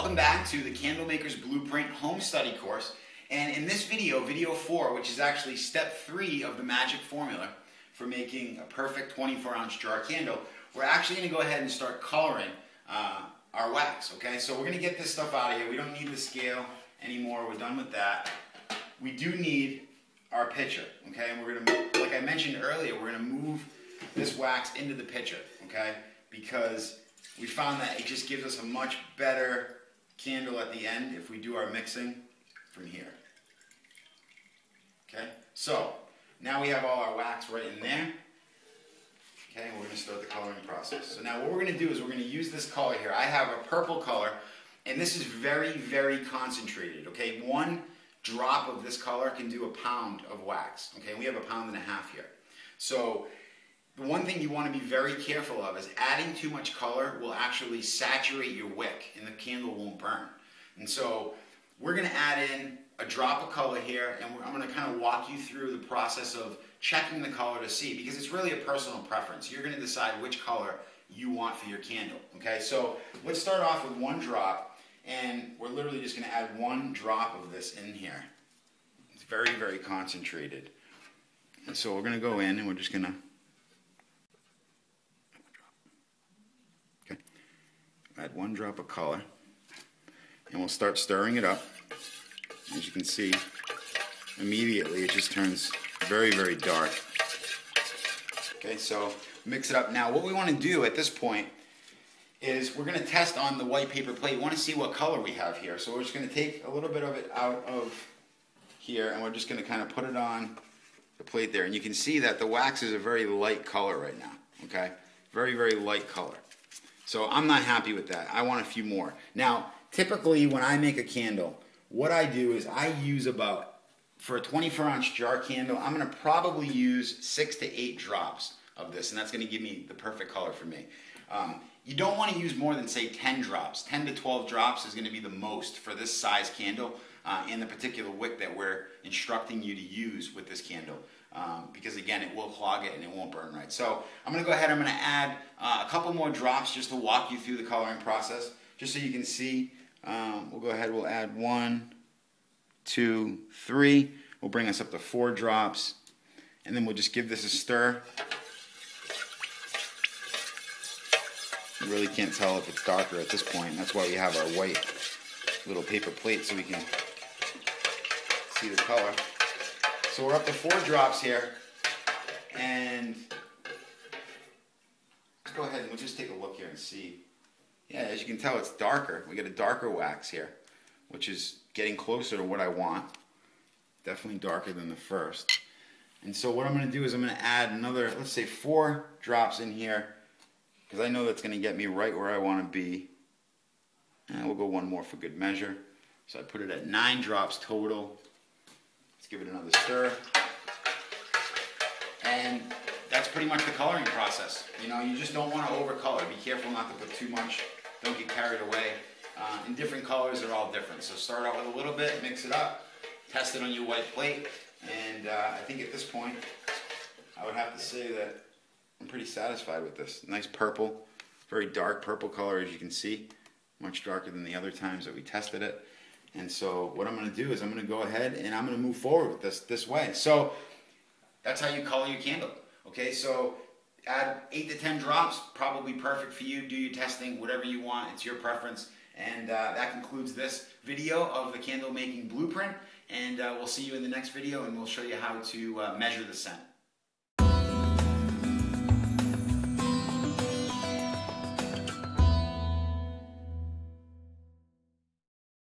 Welcome back to the Candlemaker's Blueprint Home Study course. And in this video, video 4, which is actually step 3 of the magic formula for making a perfect 24-ounce jar candle, we're actually going to go ahead and start coloring our wax, okay? So we're going to get this stuff out of here. We don't need the scale anymore. We're done with that. We do need our pitcher, okay? And we're going to, like I mentioned earlier, we're going to move this wax into the pitcher, okay? Because we found that it just gives us a much better candle at the end if we do our mixing from here. Okay, so now we have all our wax right in there. Okay, and we're going to start the coloring process. So now what we're going to do is we're going to use this color here. I have a purple color, and this is very, very concentrated. Okay, 1 drop of this color can do a pound of wax. Okay, and we have 1.5 pounds here. So the one thing you want to be very careful of is adding too much color will actually saturate your wick and the candle won't burn. And so we're going to add in a drop of color here, and I'm going to kind of walk you through the process of checking the color to see, because it's really a personal preference. You're going to decide which color you want for your candle. Okay, so let's start off with 1 drop, and we're literally just going to add 1 drop of this in here. It's very, very concentrated. And so we're going to go in and we're just going to add 1 drop of color, and we'll start stirring it up. As you can see, immediately it just turns very, very dark. Okay, so mix it up. Now what we want to do at this point is we're going to test on the white paper plate. We want to see what color we have here. So we're just going to take a little bit of it out of here, and we're just going to kind of put it on the plate there. And you can see that the wax is a very light color right now. Okay, very, very light color. So I'm not happy with that. I want a few more. Now, typically when I make a candle, what I do is I use about, for a 24-ounce jar candle, I'm going to probably use 6 to 8 drops of this, and that's going to give me the perfect color for me. You don't want to use more than, say, 10 drops. 10 to 12 drops is going to be the most for this size candle in the particular wick that we're instructing you to use with this candle. Because again, it will clog it and it won't burn right. So I'm going to go ahead, I'm going to add a couple more drops just to walk you through the coloring process, just so you can see. We'll go ahead, we'll add 1, 2, 3. We'll bring us up to 4 drops, and then we'll just give this a stir. You really can't tell if it's darker at this point. That's why we have our white little paper plate so we can see the color. So we're up to 4 drops here, and let's go ahead and we'll just take a look here and see. Yeah, as you can tell, it's darker. We get a darker wax here, which is getting closer to what I want. Definitely darker than the first. And so what I'm going to do is I'm going to add another, let's say 4 drops in here, because I know that's going to get me right where I want to be. And we'll go 1 more for good measure. So I put it at 9 drops total. Let's give it another stir. And that's pretty much the coloring process. You know, you just don't want to overcolor. Be careful not to put too much. Don't get carried away. And different colors are all different. So start out with a little bit, mix it up, test it on your white plate. And I think at this point, I would have to say that I'm pretty satisfied with this. Nice purple, very dark purple color, as you can see. Much darker than the other times that we tested it. And so what I'm going to do is I'm going to go ahead and I'm going to move forward with this way. So that's how you color your candle. Okay, so add 8 to 10 drops, probably perfect for you. Do your testing, whatever you want. It's your preference. And that concludes this video of the candle making blueprint. And we'll see you in the next video, and we'll show you how to measure the scent.